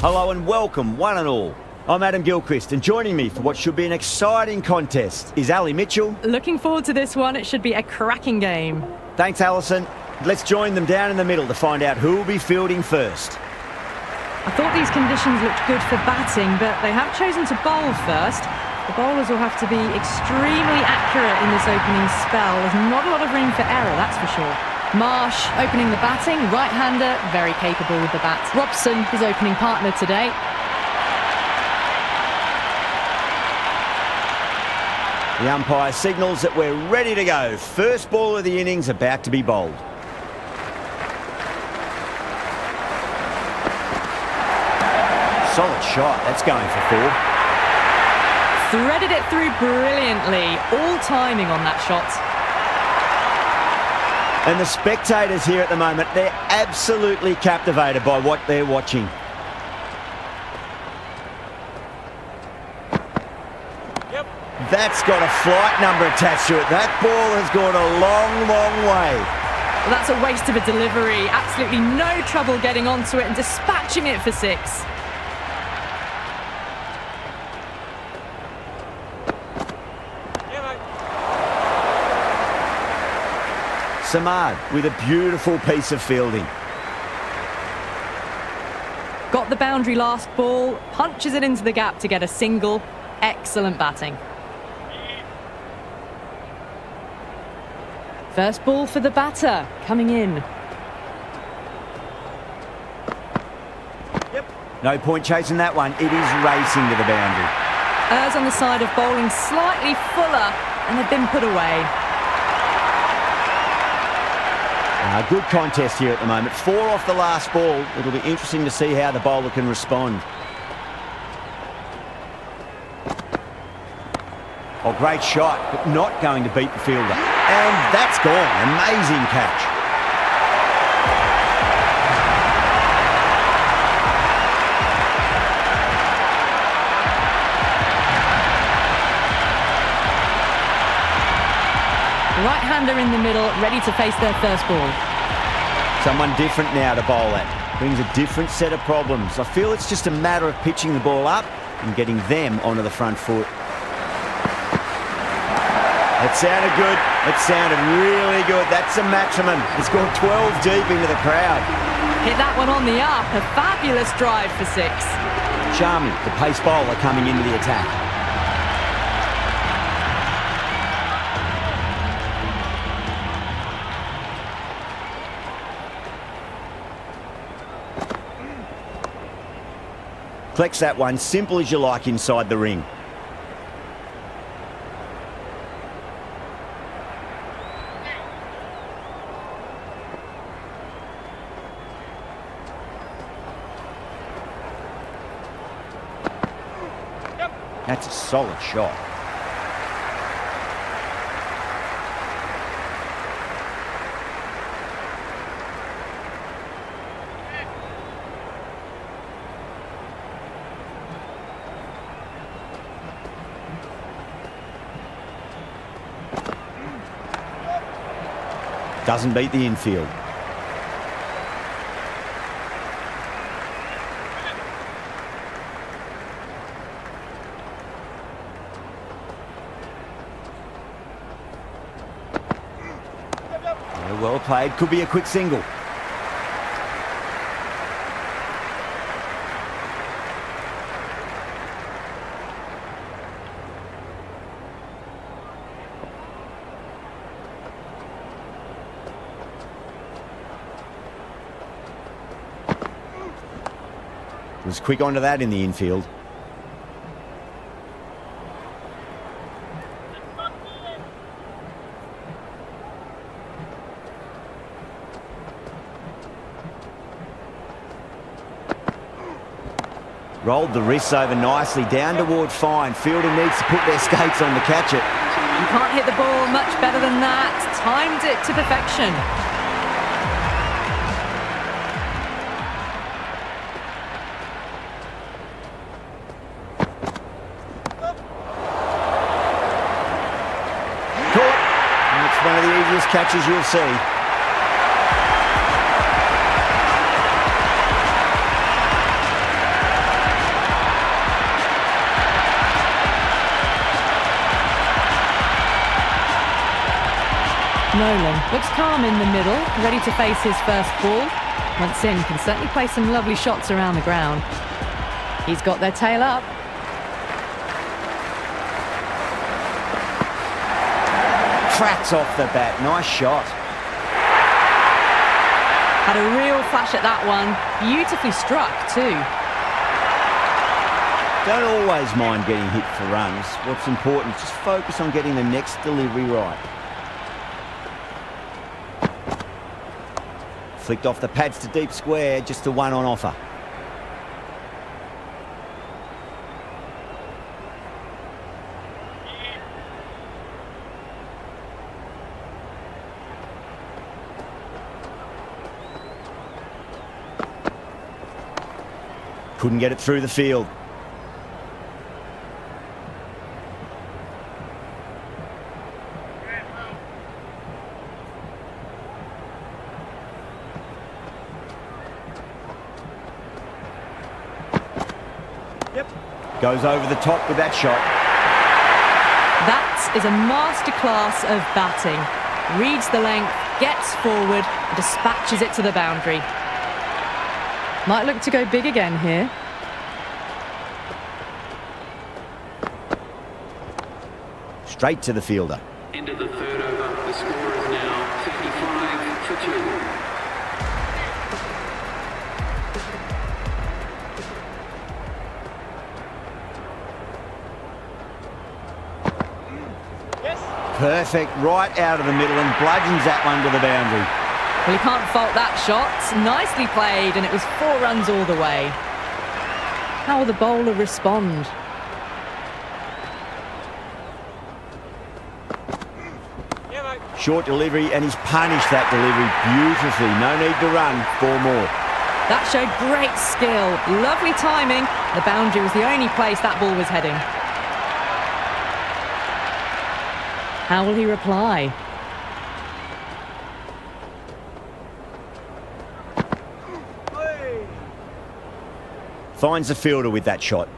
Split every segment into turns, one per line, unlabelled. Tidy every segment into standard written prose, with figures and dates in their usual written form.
Hello and welcome, one and all. I'm Adam Gilchrist, and joining me for what should be an exciting contest is Ali Mitchell.
Looking forward to this one. It should be a cracking game.
Thanks, Alison. Let's join them down in the middle to find out who will be fielding first.
I thought these conditions looked good for batting, but they have chosen to bowl first. The bowlers will have to be extremely accurate in this opening spell. There's not a lot of room for error, that's for sure. Marsh opening the batting, right-hander, very capable with the bat. Robson, his opening partner today.
The umpire signals that we're ready to go. First ball of the innings about to be bowled. Solid shot, that's going for 4.
Threaded it through brilliantly, all timing on that shot.
And the spectators here at the moment, they're absolutely captivated by what they're watching.
Yep.
That's got a flight number attached to it. That ball has gone a long, long way.
Well, that's a waste of a delivery. Absolutely no trouble getting onto it and dispatching it for 6.
Samad with a beautiful piece of fielding.
Got the boundary last ball, punches it into the gap to get a single. Excellent batting. First ball for the batter, coming in.
Yep. No point chasing that one. It is racing to the boundary.
Errs on the side of bowling slightly fuller, and they've been put away.
A good contest here at the moment. 4 off the last ball. It'll be interesting to see how the bowler can respond. Oh, great shot, but not going to beat the fielder. And that's gone. Amazing catch.
Right-hander in the middle, ready to face their first ball.
Someone different now to bowl at. Brings a different set of problems. I feel it's just a matter of pitching the ball up and getting them onto the front foot. That sounded good. It sounded really good. That's a maximum. It's gone 12 deep into the crowd.
Hit that one on the up. A fabulous drive for 6.
Charmy, the pace bowler, coming into the attack. Collects that one, simple as you like, inside the ring.
Yep.
That's a solid shot. Doesn't beat the infield. Well played. Could be a quick single. Was quick onto that in the infield. Rolled the wrists over nicely, down toward fine. Fielder needs to put their skates on to catch it.
You can't hit the ball much better than that. Timed it to perfection.
One of the easiest catches you'll see.
Nolan looks calm in the middle, ready to face his first ball. Once in, can certainly play some lovely shots around the ground. He's got their tail up.
Cracks off the bat. Nice shot.
Had a real flash at that one. Beautifully struck too.
Don't always mind getting hit for runs. What's important is just focus on getting the next delivery right. Flicked off the pads to deep square, just the one on offer. Couldn't get it through the field. Goes over the top with that shot.
That is a masterclass of batting. Reads the length, gets forward, and dispatches it to the boundary. Might look to go big again here.
Straight to the fielder.
End of the third over. The score is now 55 for 2.
Perfect, right out of the middle and bludgeons that one to the boundary.
Well, he can't fault that shot. Nicely played, and it was 4 runs all the way. How will the bowler respond?
Short delivery, and he's punished that delivery beautifully. No need to run, 4 more.
That showed great skill. Lovely timing. The boundary was the only place that ball was heading. How will he reply?
Finds the fielder with that shot.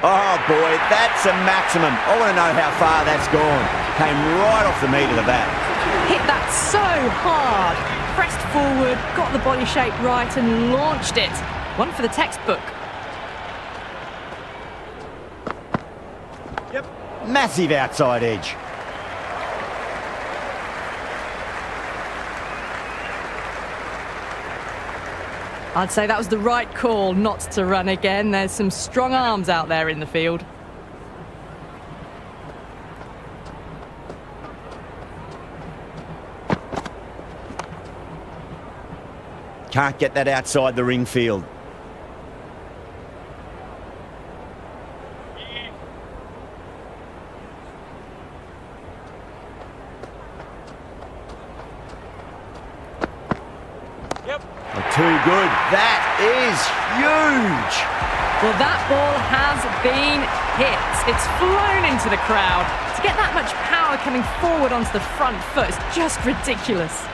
Oh boy, that's a maximum. I want to know how far that's gone. Came right off the meat of the bat.
Hit that so hard. Pressed forward, got the body shape right and launched it. One for the textbook.
Massive outside edge.
I'd say that was the right call not to run again. There's some strong arms out there in the field.
Can't get that outside the ring field. Too good. That is huge.
Well, that ball has been hit. It's flown into the crowd. To get that much power coming forward onto the front foot is just ridiculous.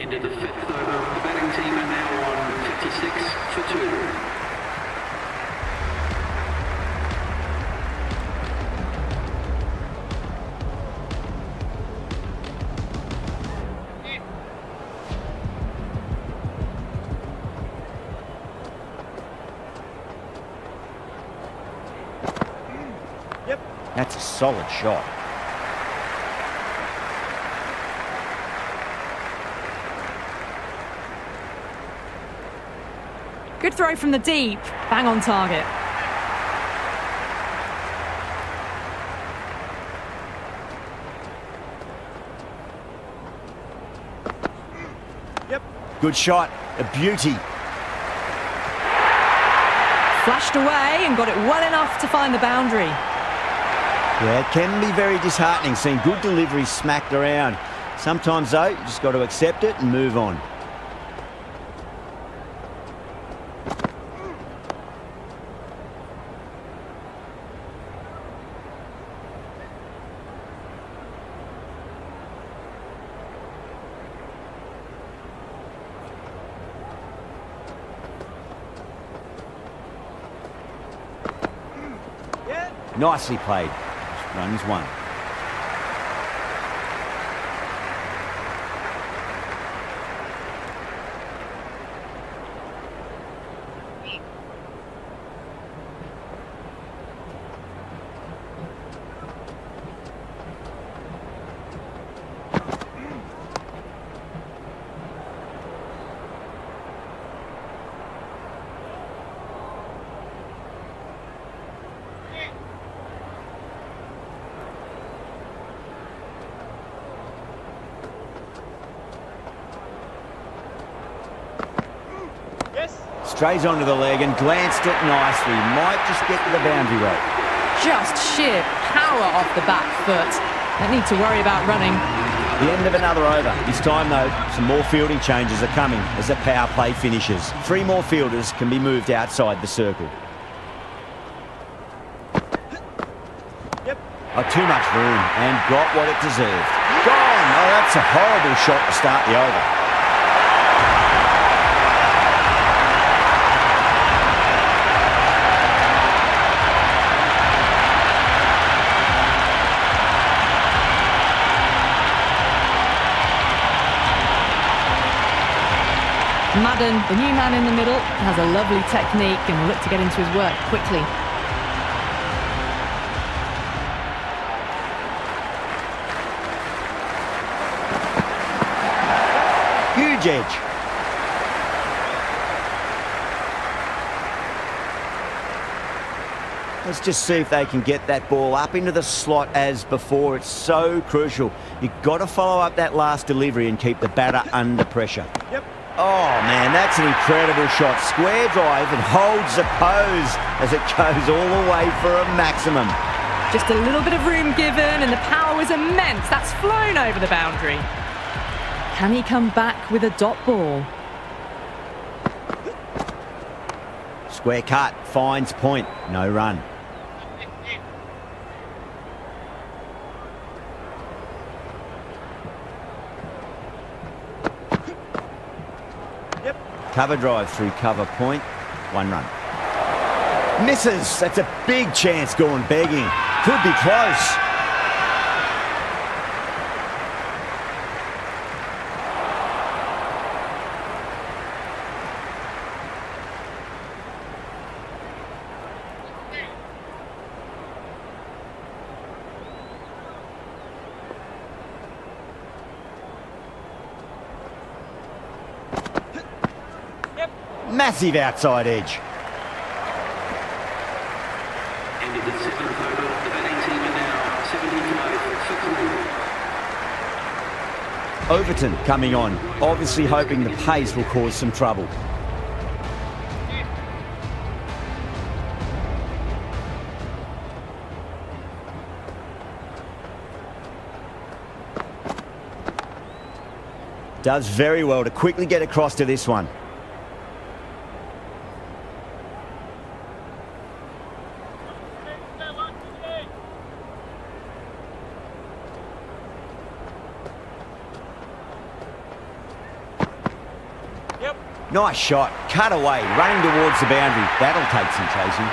Into the fifth over. The batting team are now on 56 for 2.
That's a solid shot.
Good throw from the deep. Bang on target.
Good shot. A beauty.
Flashed away and got it well enough to find the boundary.
Yeah, it can be very disheartening seeing good deliveries smacked around. Sometimes, though, you just got to accept it and move on. Nicely played. Runs one. Strays onto the leg and glanced it nicely. Might just get to the boundary rope.
Just sheer power off the back foot. Don't need to worry about running.
The end of another over. This time, though, some more fielding changes are coming as the power play finishes. 3 more fielders can be moved outside the circle. Oh, too much room and got what it deserved. Gone! Oh, that's a horrible shot to start the over.
Madden, the new man in the middle, has a lovely technique and will look to get into his work quickly.
Huge edge. Let's just see if they can get that ball up into the slot as before. It's so crucial. You've got to follow up that last delivery and keep the batter under pressure. Oh, man, that's an incredible shot. Square drive and holds the pose as it goes all the way for a maximum.
Just a little bit of room given and the power was immense. That's flown over the boundary. Can he come back with a dot ball?
Square cut, finds point, no run. Cover drive through cover point, 1 run. Misses, that's a big chance going begging. Could be close. Massive outside edge.
Ended the 7th over. The batting team are now 75 for 3.
Overton coming on, obviously hoping the pace will cause some trouble. Does very well to quickly get across to this one. Nice shot. Cut away. Running towards the boundary. That'll take some chasing.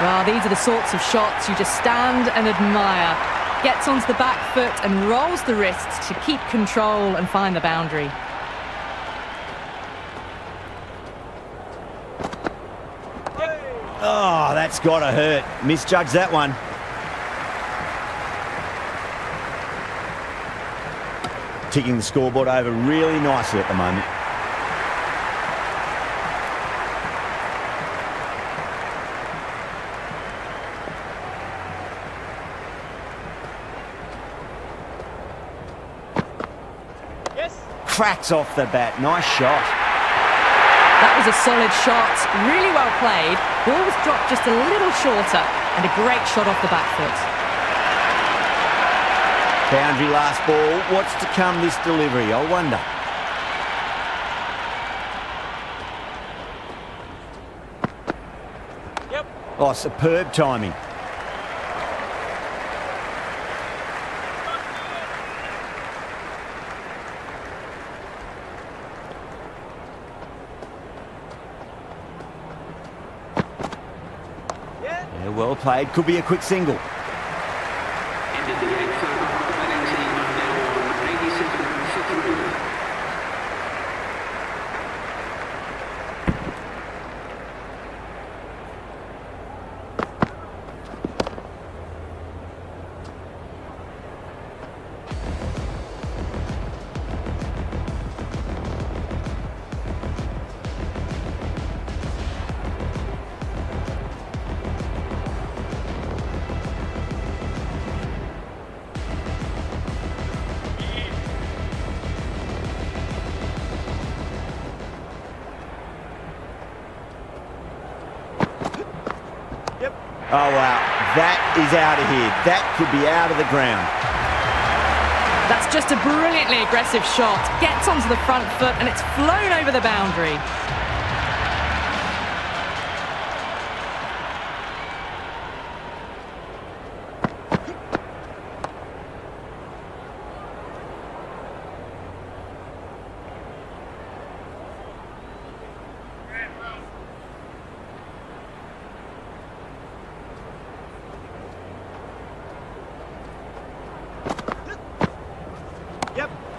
Well, these are the sorts of shots you just stand and admire. Gets onto the back foot and rolls the wrists to keep control and find the boundary.
Oh, that's got to hurt. Misjudged that one. Ticking the scoreboard over really nicely at the moment. Cracks off the bat. Nice shot.
That was a solid shot. Really well played. Ball was dropped just a little shorter and a great shot off the back foot.
Boundary last ball. What's to come this delivery? I wonder.
Yep.
Oh, superb timing. Yeah, well played. Could be a quick single.
Ended the eighth over. The batting team are now on 87 for 3.
Oh, wow. That is out of here. That could be out of the ground.
That's just a brilliantly aggressive shot. Gets onto the front foot and it's flown over the boundary.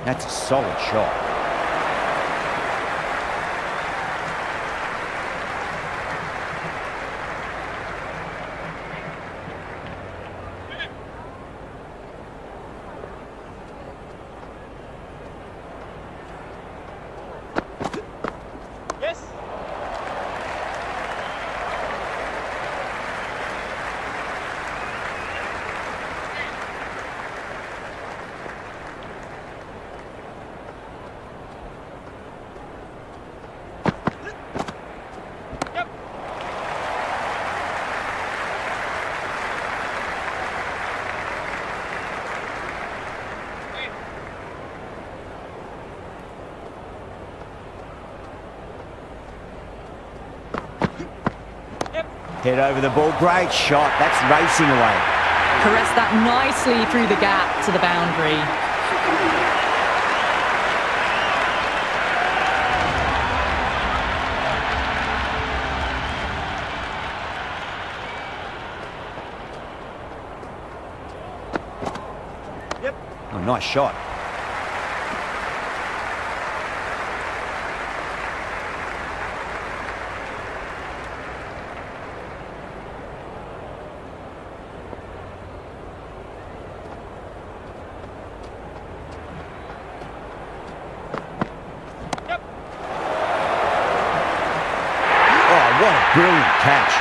That's a solid shot.
Yes.
Head over the ball. Great shot. That's racing away.
Caressed that nicely through the gap to the boundary.
Oh, nice shot. What a brilliant catch.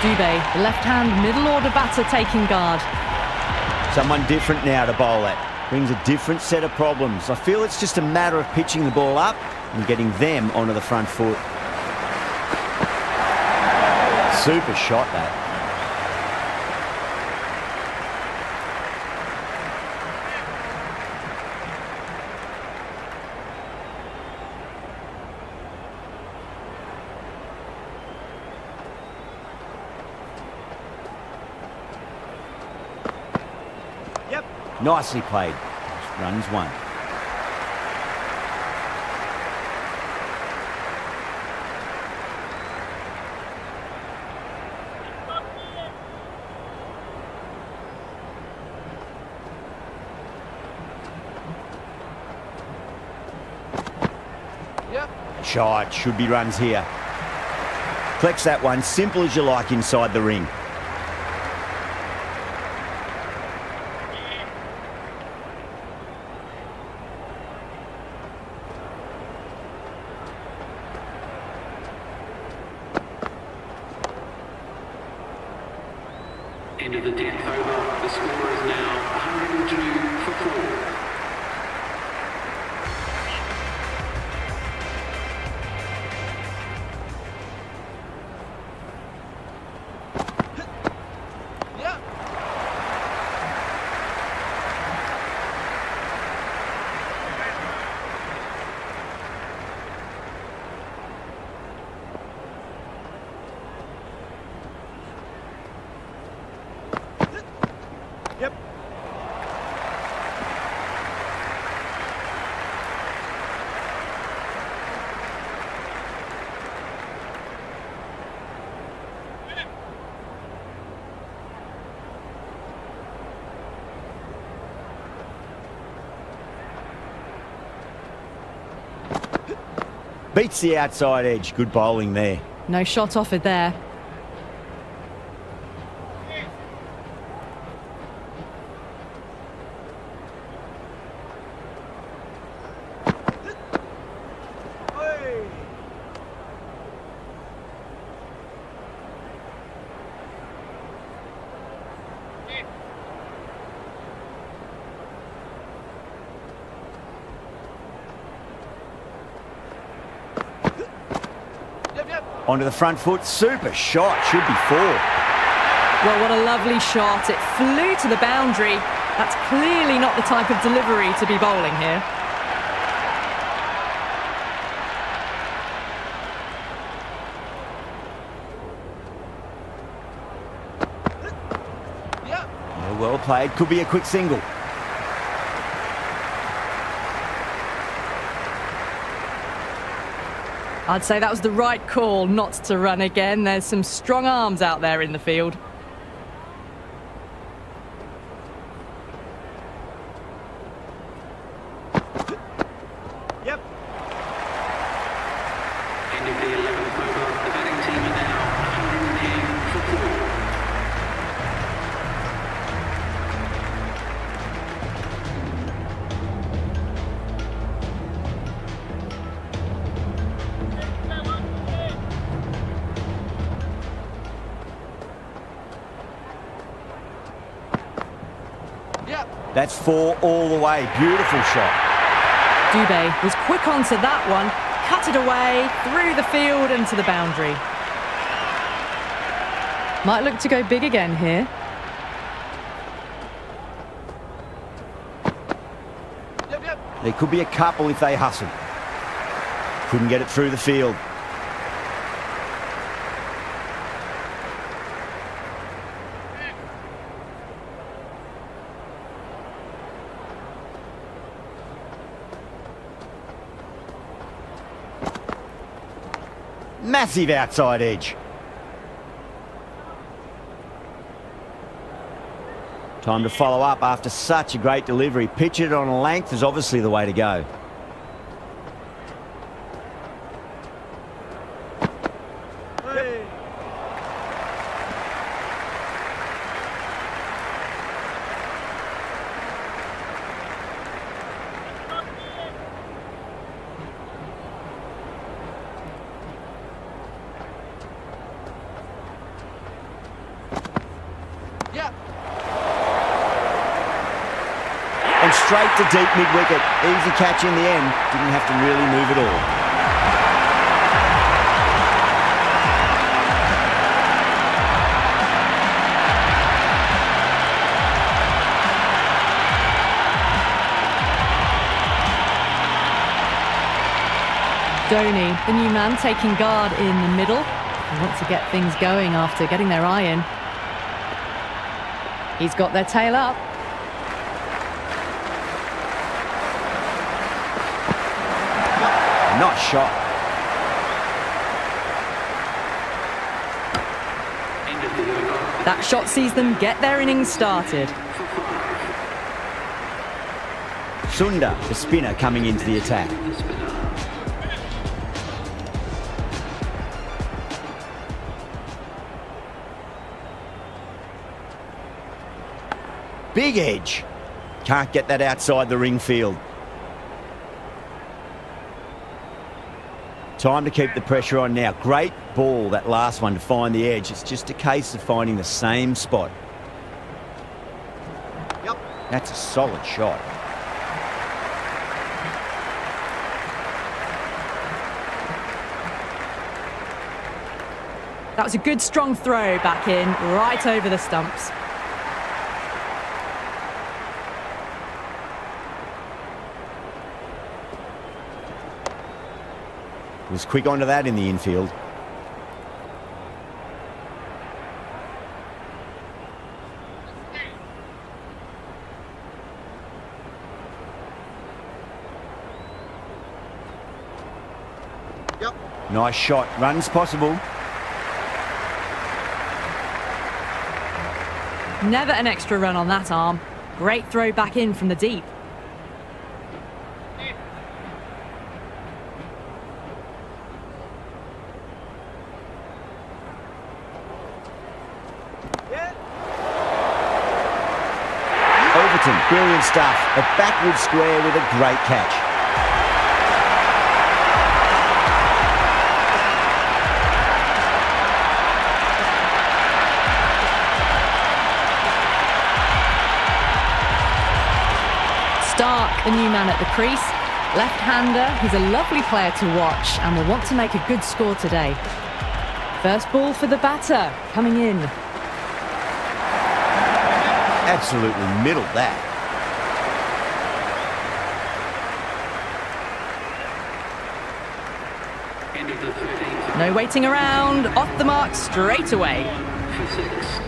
Dubé, the left-hand middle-order batter taking guard.
Someone different now to bowl at. Brings a different set of problems. I feel it's just a matter of pitching the ball up and getting them onto the front foot. Super shot, that. Nicely played. Runs one. Shot, should be runs here. Collects that one, simple as you like inside the ring.
End of the 10th over. The score is now 102 for 4.
Beats the outside edge. Good bowling there.
No shot offered there.
Onto the front foot. Super shot. Should be 4.
Well, what a lovely shot. It flew to the boundary. That's clearly not the type of delivery to be bowling here.
Well played. Could be a quick single.
I'd say that was the right call not to run again. There's some strong arms out there in the field.
End of the 11th over. The batting team are now 110 for 4.
That's 4 all the way. Beautiful shot.
Dubé was quick onto that one, cut it away, through the field and to the boundary. Might look to go big again here.
There could be a couple if they hustle. Couldn't get it through the field. Massive outside edge. Time to follow up after such a great delivery. Pitch it on a length is obviously the way to go. And straight to deep mid-wicket. Easy catch in the end. Didn't have to really move at all.
Dhoni, the new man, taking guard in the middle. They want to get things going after getting their eye in. He's got their tail up.
Nice shot.
End of the over.
That shot sees them get their innings started.
Sunda, the spinner, coming into the attack.
The spinner.
Big edge. Can't get that outside the ring field. Time to keep the pressure on now. Great ball, that last one, to find the edge. It's just a case of finding the same spot. Yep. That's a solid shot.
That was a good strong throw back in, right over the stumps.
Was quick onto that in the infield. Yep. Nice shot. Runs possible.
Never an extra run on that arm. Great throw back in from the deep.
Overton, brilliant stuff. A backward square with a great catch.
Stark, the new man at the crease. Left-hander, he's a lovely player to watch and will want to make a good score today. First ball for the batter, coming in.
Absolutely middled that.
End of the 13th.
No waiting around, off the mark straight away.
For 6.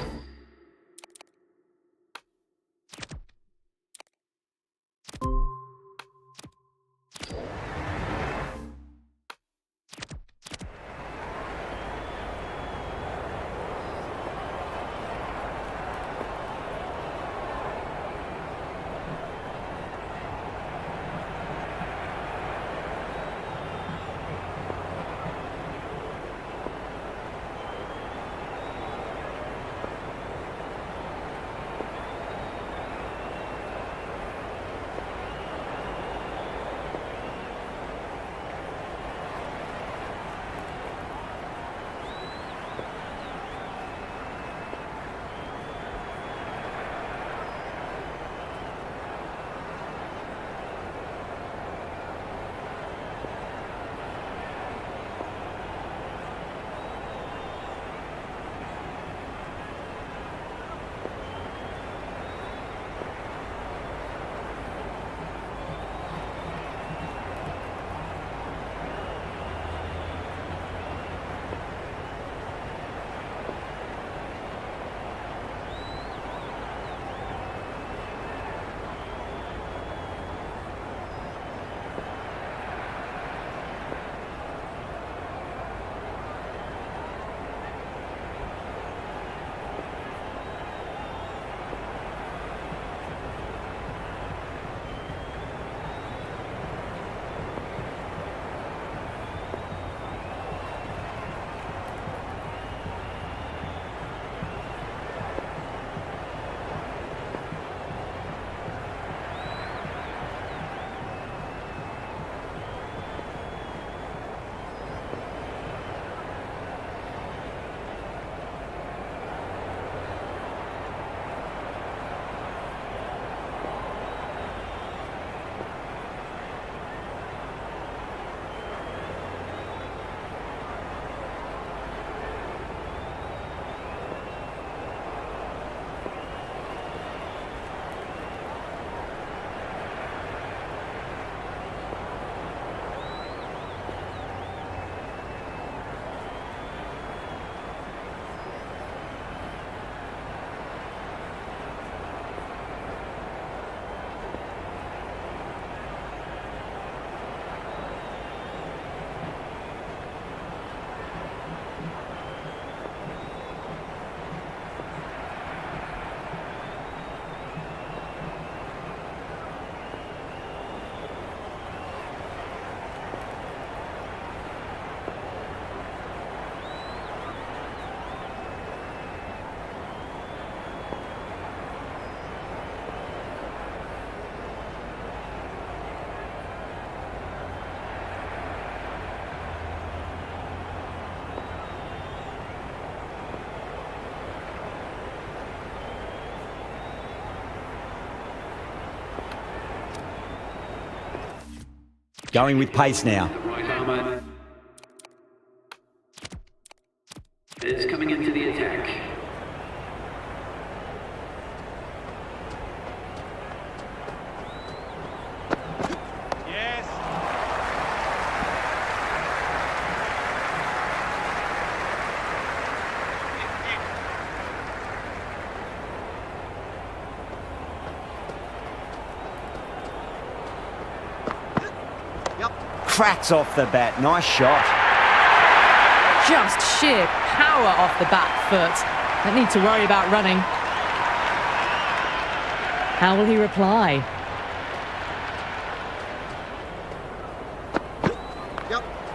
Going with pace now.
The right armour is coming into the attack.
Cracks off the bat. Nice shot.
Just sheer power off the back foot. Don't need to worry about running. How will he reply?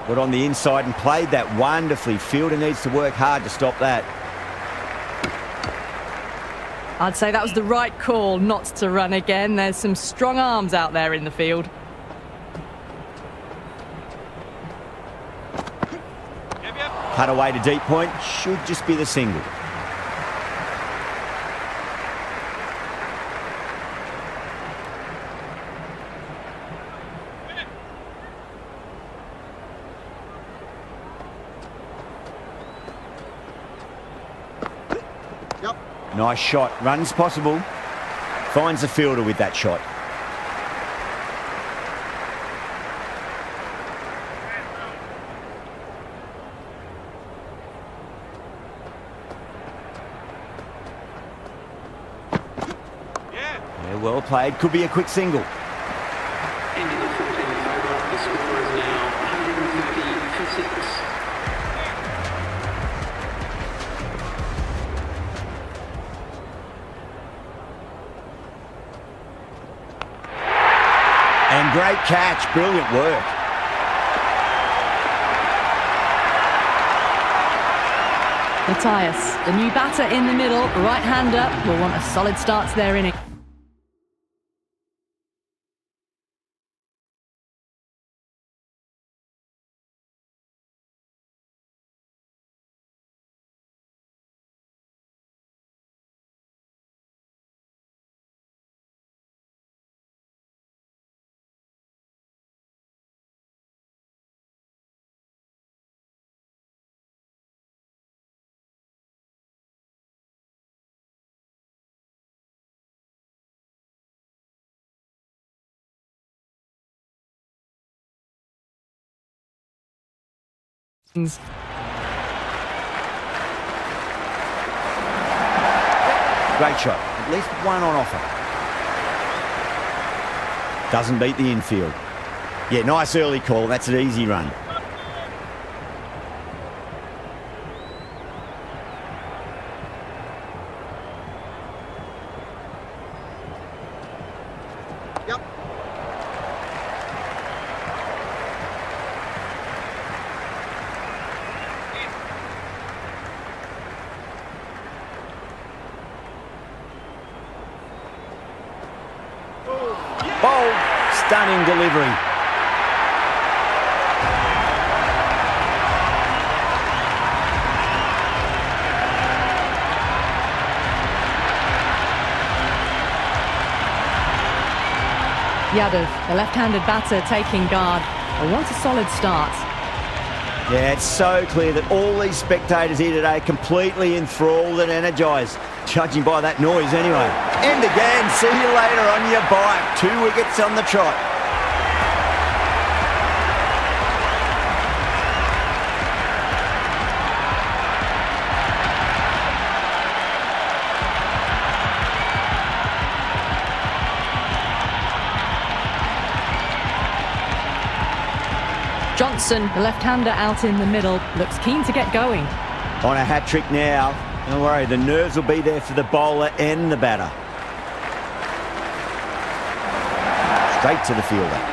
Got on the inside and played that wonderfully. Fielder needs to work hard to stop that.
I'd say that was the right call not to run again. There's some strong arms out there in the field.
Cut away to deep point. Should just be the single. Nice shot. Runs possible. Finds the fielder with that shot. Yeah, well played. Could be a quick single.
Into the 14th over. The score is now 130 for 6.
And great catch. Brilliant work.
Matthias, the new batter in the middle, right-hander, will want a solid start to their inning.
Great shot. At least one on offer. Doesn't beat the infield. Yeah, nice early call. That's an easy run. Bold, stunning delivery.
Yadav, the left-handed batter, taking guard. They want a solid start.
Yeah, it's so clear that all these spectators here today are completely enthralled and energised, judging by that noise anyway. End again. See you later on your bike. 2 wickets on the trot.
Johnson, the left-hander out in the middle, looks keen to get going.
On a hat-trick now. Don't worry, the nerves will be there for the bowler and the batter. Straight to the fielder.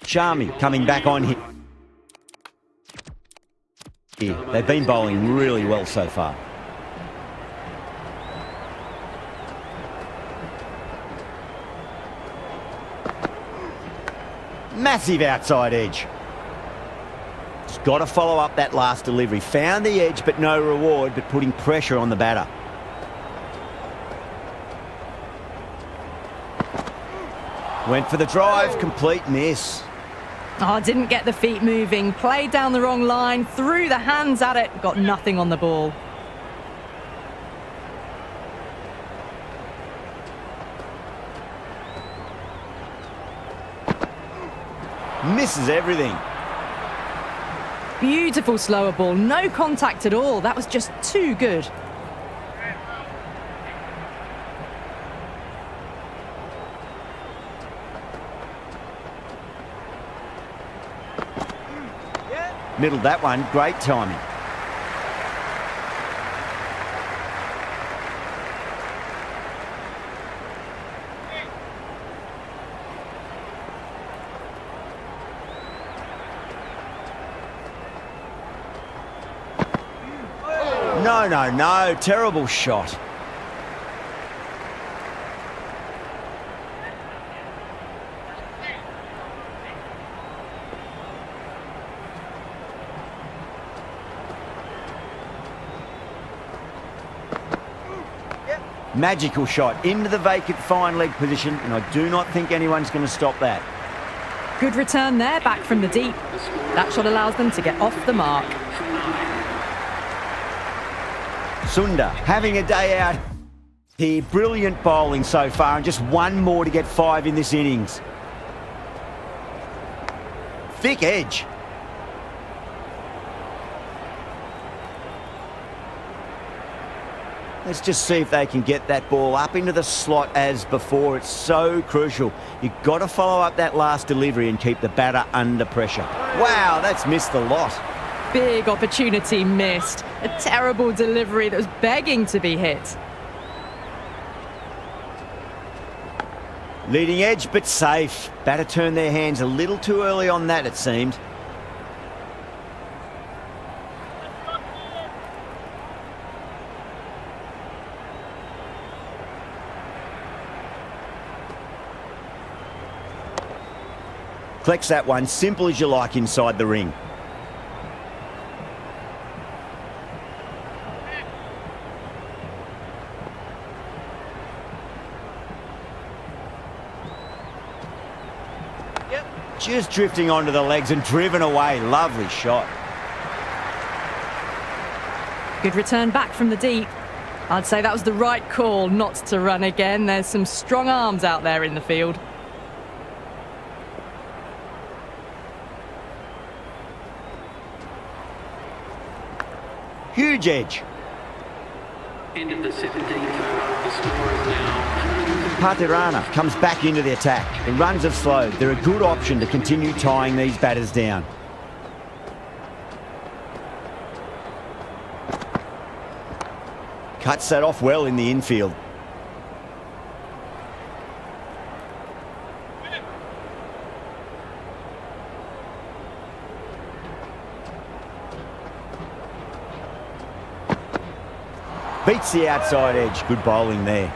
Sharmy coming back on here. They've been bowling really well so far. Massive outside edge. Just got to follow up that last delivery. Found the edge, but no reward, but putting pressure on the batter. Went for the drive, complete miss.
Oh, didn't get the feet moving, played down the wrong line, threw the hands at it, got nothing on the ball.
Misses everything.
Beautiful slower ball, no contact at all. That was just too good.
Middled that one, great timing. No, terrible shot. Magical shot into the vacant fine leg position, and I do not think anyone's going to stop that.
Good return there, back from the deep. That shot allows them to get off the mark.
Sunda having a day out here. Brilliant bowling so far, and just one more to get 5 in this innings. Thick edge. Let's just see if they can get that ball up into the slot as before. It's so crucial. You've got to follow up that last delivery and keep the batter under pressure. Wow, that's missed the lot.
Big opportunity missed. A terrible delivery that was begging to be hit.
Leading edge, but safe. Batter turned their hands a little too early on that, it seemed. Collects that one, simple as you like, inside the ring. Just drifting onto the legs and driven away. Lovely shot.
Good return back from the deep. I'd say that was the right call not to run again. There's some strong arms out there in the field.
Huge edge.
End of the 17th over. The score is now...
Patirana comes back into the attack. The runs have slowed. They're a good option to continue tying these batters down. Cuts that off well in the infield. Beats the outside edge. Good bowling there.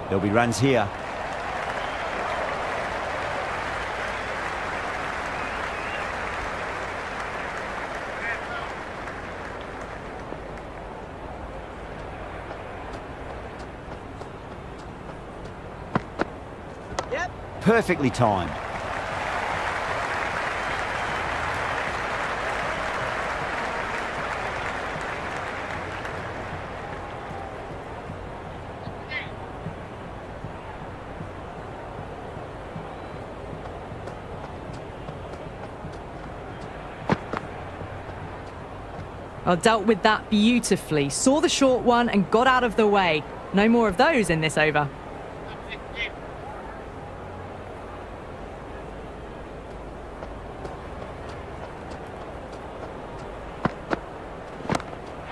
There'll be runs here. Perfectly timed.
Well, dealt with that beautifully. Saw the short one and got out of the way. No more of those in this over.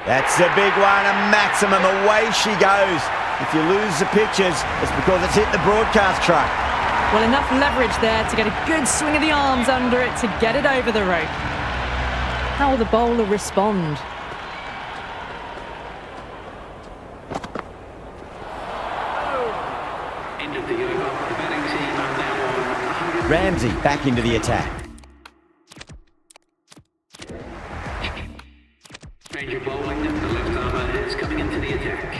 That's a big one, a maximum. Away she goes. If you lose the pictures, it's because it's hit the broadcast truck.
Well, enough leverage there to get a good swing of the arms under it to get it over the rope. How will the bowler respond?
Ramsey back into the attack.
Change of bowling, the left armour is coming into the attack.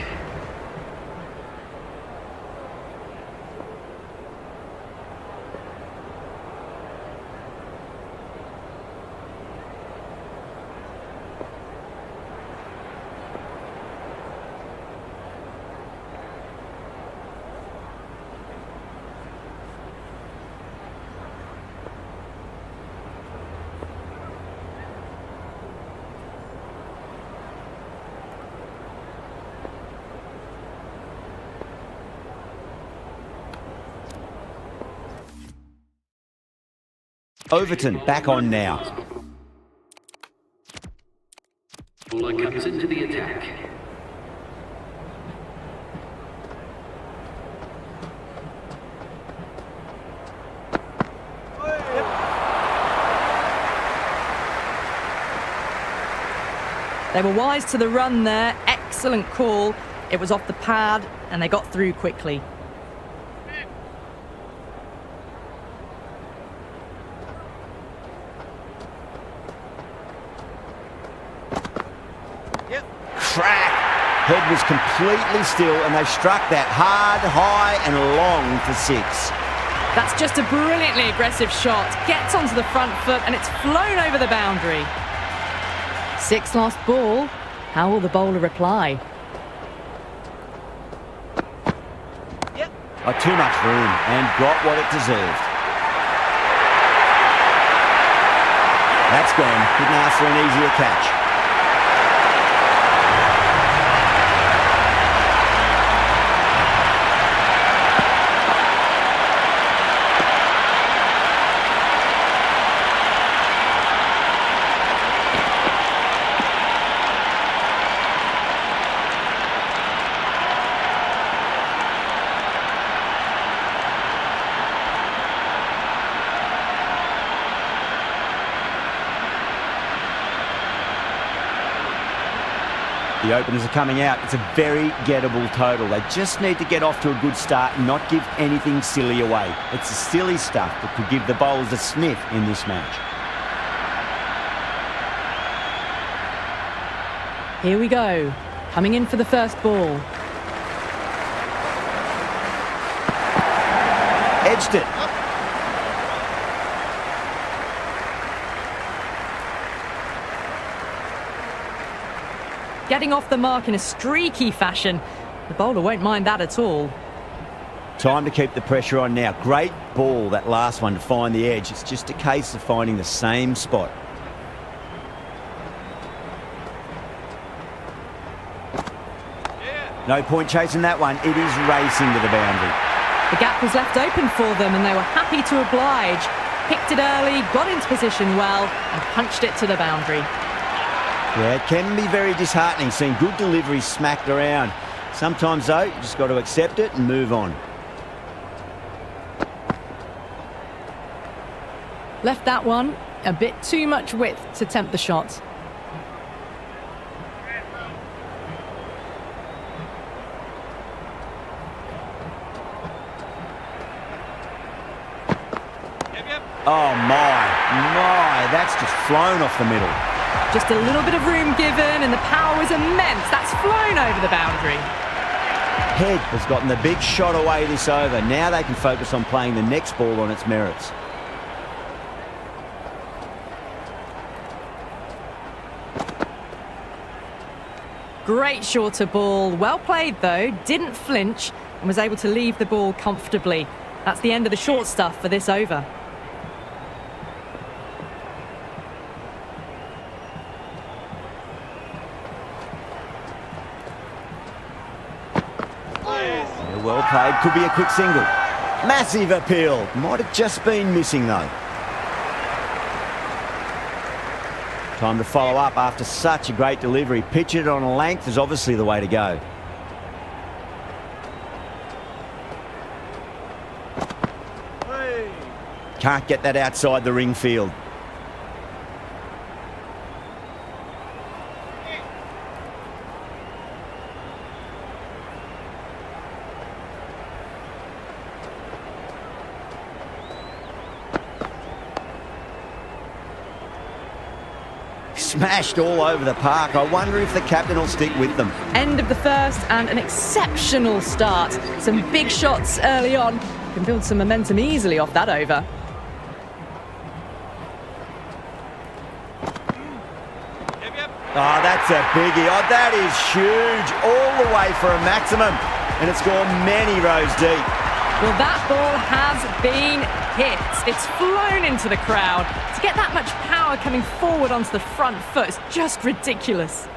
Overton back on now.
Bowler comes into the attack.
They were wise to the run there. Excellent call. It was off the pad and they got through quickly.
Crack! Head was completely still and they struck that hard, high and long for 6.
That's just a brilliantly aggressive shot. Gets onto the front foot and it's flown over the boundary. 6 last ball. How will the bowler reply?
Oh, too much room and got what it deserved. That's gone. Couldn't ask for an easier catch. The openers are coming out. It's a very gettable total. They just need to get off to a good start and not give anything silly away. It's the silly stuff that could give the bowlers a sniff in this match.
Here we go. Coming in for the first ball.
Edged it.
Getting off the mark in a streaky fashion. The bowler won't mind that at all.
Time to keep the pressure on now. Great ball, that last one, to find the edge. It's just a case of finding the same spot. No point chasing that one. It is racing to the boundary.
The gap was left open for them and they were happy to oblige. Picked it early, got into position well and punched it to the boundary.
Yeah, it can be very disheartening seeing good deliveries smacked around. Sometimes, though, you just got to accept it and move on.
Left that one a bit too much width to tempt the shot.
Oh, my, that's just flown off the middle.
Just a little bit of room given and the power was immense. That's flown over the boundary.
Head has gotten the big shot away this over. Now they can focus on playing the next ball on its merits.
Great shorter ball. Well played though. Didn't flinch and was able to leave the ball comfortably. That's the end of the short stuff for this over.
Well played, could be a quick single. Massive appeal. Might have just been missing though. Time to follow up after such a great delivery. Pitch it on a length is obviously the way to go. Can't get that outside the ring field. smashed all over the park. I wonder if the captain will stick with them.
End of the first and an exceptional start. Some big shots early on. Can build some momentum easily off that over.
Oh, that's a biggie. Oh, that is huge. All the way for a maximum. And it's gone many rows deep.
Well, that ball has been hit. It's flown into the crowd. To get that much power coming forward onto the front foot is just ridiculous.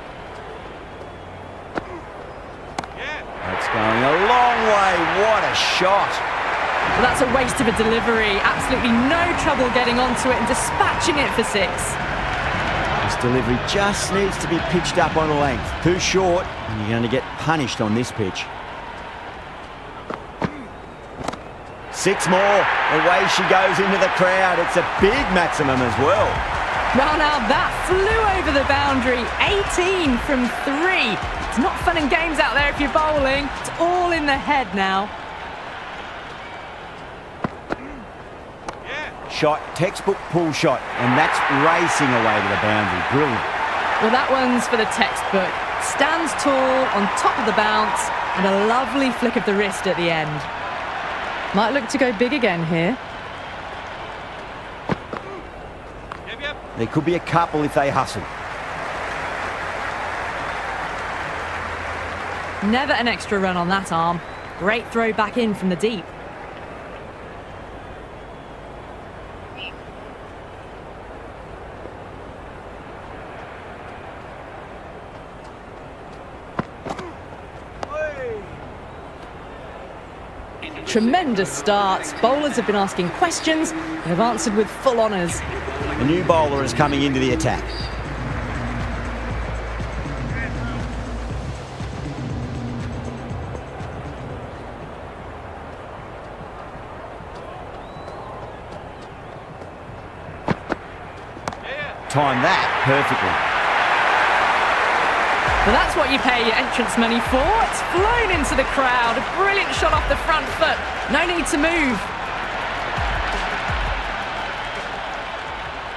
That's going a long way. What a shot.
Well, that's a waste of a delivery. Absolutely no trouble getting onto it and dispatching it for six.
This delivery just needs to be pitched up on a length. Too short, and you're going to get punished on this pitch. 6 more. Away she goes into the crowd. It's a big maximum as well.
Well, now that flew over the boundary. 18 from 3. It's not fun and games out there if you're bowling. It's all in the head now.
Shot, textbook pull shot, and that's racing away to the boundary. Brilliant.
Well, that one's for the textbook. Stands tall on top of the bounce and a lovely flick of the wrist at the end. Might look to go big again here.
There could be a couple if they hustle.
Never an extra run on that arm. Great throw back in from the deep. Tremendous starts. Bowlers have been asking questions and have answered with full honours.
The new bowler is coming into the attack. Time that perfectly.
Well, that's what you pay your entrance money for. It's flown into the crowd. A brilliant shot off the front foot. No need to move.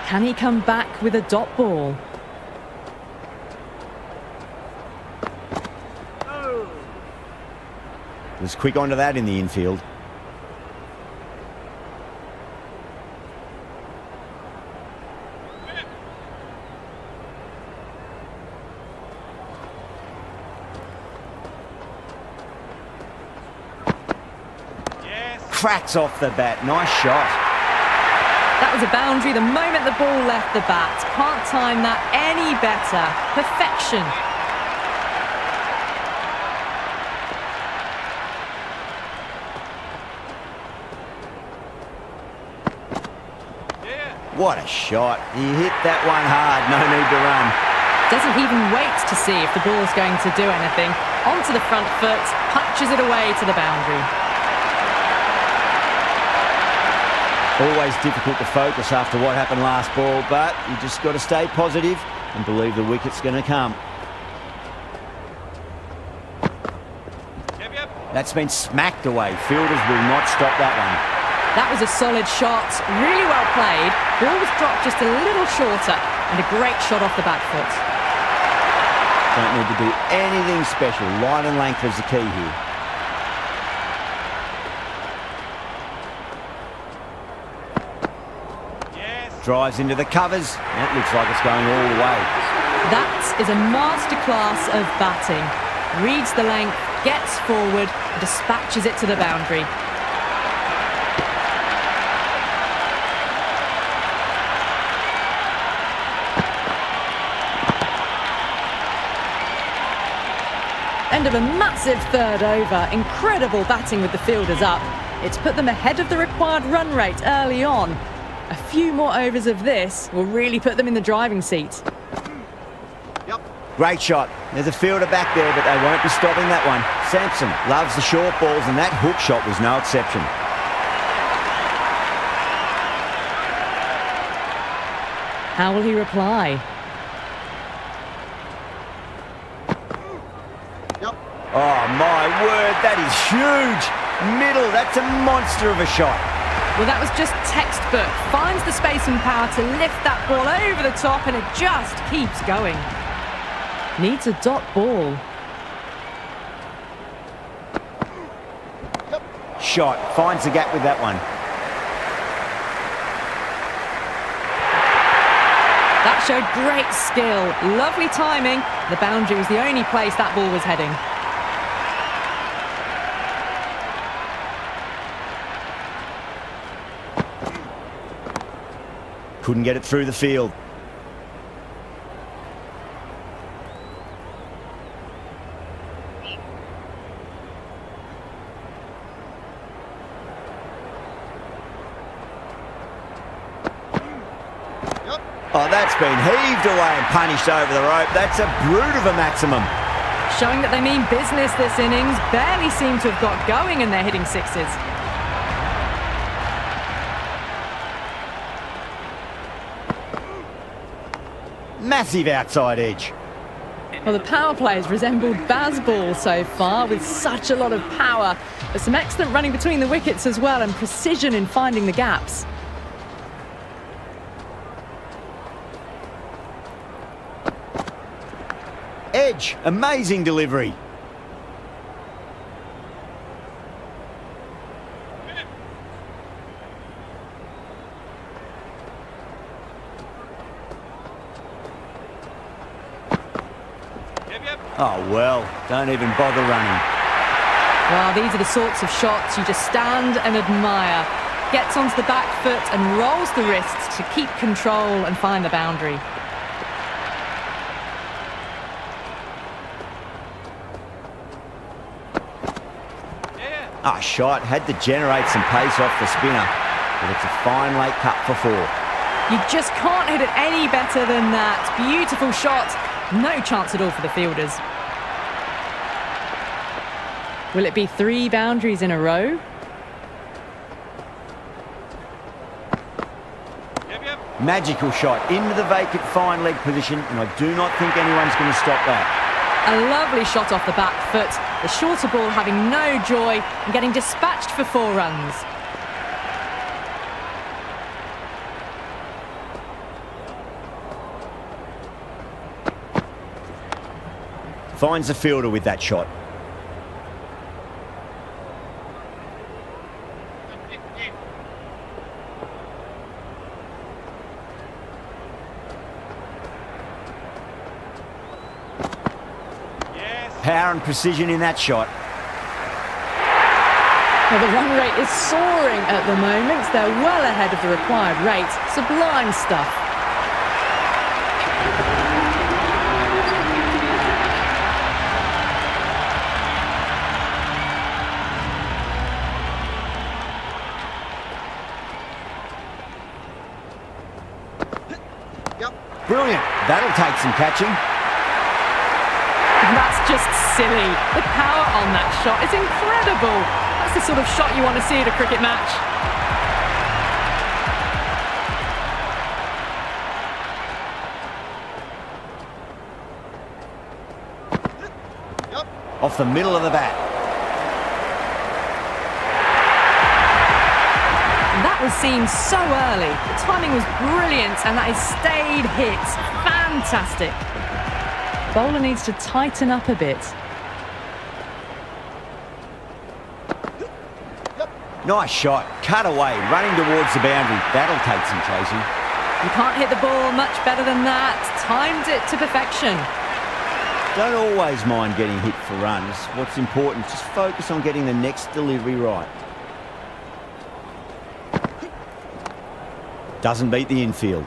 Can he come back with a dot ball?
Was quick onto that in the infield. Cracks off the bat. Nice shot.
That was a boundary the moment the ball left the bat. Can't time that any better. Perfection.
What a shot. He hit that one hard. No need to run.
Doesn't even wait to see if the ball's going to do anything. Onto the front foot, punches it away to the boundary.
Always difficult to focus after what happened last ball, but you just got to stay positive and believe the wicket's going to come. That's been smacked away. Fielders will not stop that one.
That was a solid shot, really well played. Ball was dropped just a little shorter and a great shot off the back foot.
Don't need to do anything special. Line and length is the key here. Drives into the covers. That looks like it's going all the way.
That is a masterclass of batting. Reads the length, gets forward, and dispatches it to the boundary. End of a massive third over. Incredible batting with the fielders up. It's put them ahead of the required run rate early on. A few more overs of this will really put them in the driving seat.
Great shot. There's a fielder back there, but they won't be stopping that one. Sampson loves the short balls, and that hook shot was no exception.
How will he reply?
Oh, my word, that is huge. Middle, that's a monster of a shot.
Well, that was just textbook. Finds the space and power to lift that ball over the top, and it just keeps going. Needs a dot ball.
Shot. Finds the gap with that one.
That showed great skill. Lovely timing. The boundary was the only place that ball was heading.
Couldn't get it through the field. Oh, that's been heaved away and punished over the rope. That's a brute of a maximum.
Showing that they mean business this innings. Barely seem to have got going and they're hitting sixes.
Massive outside edge.
Well, the power play has resembled baseball so far with such a lot of power. But some excellent running between the wickets as well and precision in finding the gaps.
Edge. Amazing delivery. Oh, well, don't even bother running.
Well, these are the sorts of shots you just stand and admire. Gets onto the back foot and rolls the wrists to keep control and find the boundary.
Ah, shot. Had to generate some pace off the spinner. But it's a fine late cut for 4.
You just can't hit it any better than that. Beautiful shot. No chance at all for the fielders. Will it be 3 boundaries in a row?
Magical shot into the vacant fine leg position, and I do not think anyone's going to stop that.
A lovely shot off the back foot. The shorter ball having no joy and getting dispatched for 4 runs.
Finds the fielder with that shot. Power and precision in that shot.
Well, the run rate is soaring at the moment. They're well ahead of the required rate. Sublime stuff.
Brilliant. That'll take some catching.
That's just silly. The power on that shot is incredible. That's the sort of shot you want to see at a cricket match.
Off the middle of the bat.
That was seen so early. The timing was brilliant and that is stayed hits. Fantastic. Bowler needs to tighten up a bit.
Nice shot. Cut away. Running towards the boundary. That'll take some chasing.
You can't hit the ball much better than that. Timed it to perfection.
Don't always mind getting hit for runs. What's important is just focus on getting the next delivery right. Doesn't beat the infield.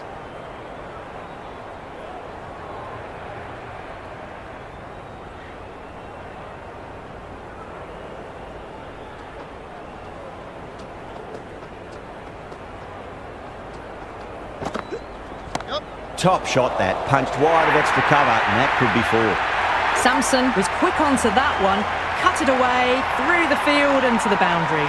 Top shot that. Punched wide of extra cover, and that could be 4.
Samson was quick onto that one. Cut it away, through the field and to the boundary.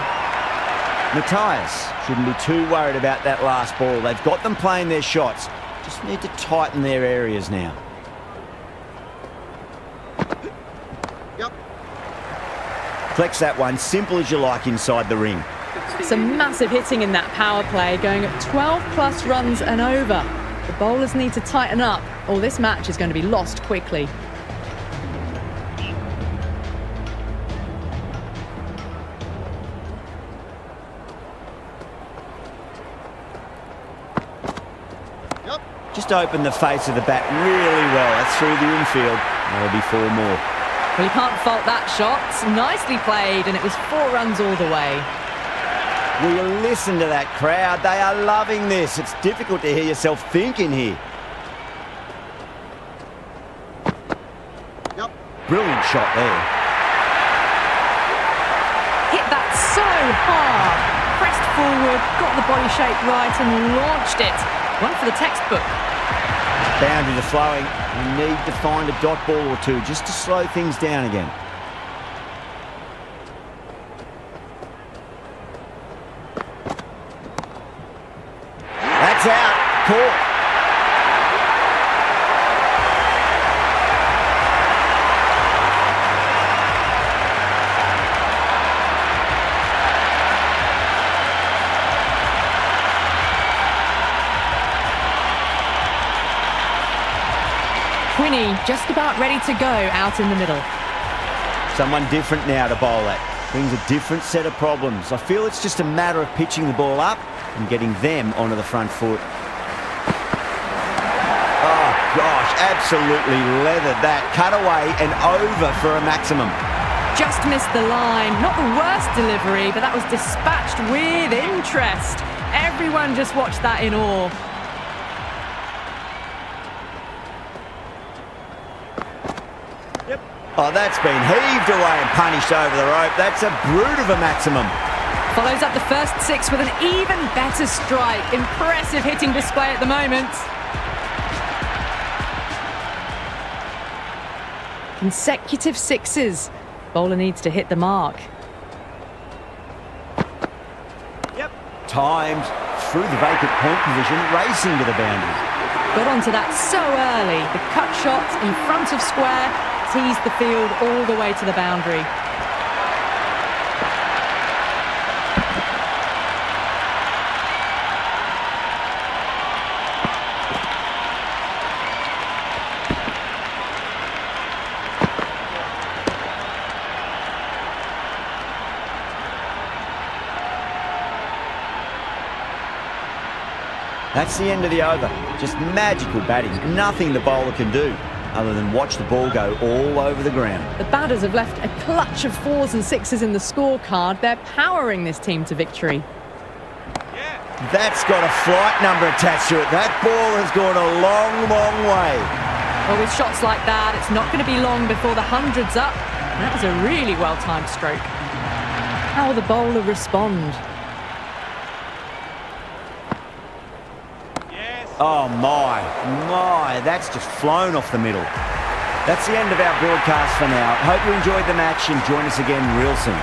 Matthias shouldn't be too worried about that last ball. They've got them playing their shots. Just need to tighten their areas now. Flex that one, simple as you like inside the ring.
Some massive hitting in that power play, going at 12 plus runs and over. The bowlers need to tighten up, or this match is going to be lost quickly.
Just opened the face of the bat really well. That's through the infield. There'll be 4 more.
Well, you can't fault that shot. Nicely played, and it was 4 runs all the way.
Will you listen to that crowd? They are loving this. It's difficult to hear yourself thinking here. Brilliant shot there.
Hit that so hard. Pressed forward, got the body shape right, and launched it. One for the textbook.
Boundaries are flowing. We need to find a dot ball or 2 just to slow things down again. That's out. Caught.
Quinny just about ready to go out in the middle.
Someone different now to bowl at. Brings a different set of problems. I feel it's just a matter of pitching the ball up and getting them onto the front foot. Oh, gosh, absolutely leathered that. Cut away and over for a maximum.
Just missed the line. Not the worst delivery, but that was dispatched with interest. Everyone just watched that in awe.
Oh, that's been heaved away and punished over the rope. That's a brute of a maximum.
Follows up the first 6 with an even better strike. Impressive hitting display at the moment. Consecutive 6s. Bowler needs to hit the mark.
Timed through the vacant point position, racing to the boundary.
Got onto that so early. The cut shot in front of square teased the field all the way to the boundary.
That's the end of the over. Just magical batting. Nothing the bowler can do other than watch the ball go all over the ground.
The batters have left a clutch of 4s and 6s in the scorecard. They're powering this team to victory.
That's got a flight number attached to it. That ball has gone a long, long way.
Well, with shots like that, it's not going to be long before the 100's up. And that was a really well-timed stroke. How will the bowler respond?
Oh my, that's just flown off the middle. That's the end of our broadcast for now. Hope you enjoyed the match and join us again real soon.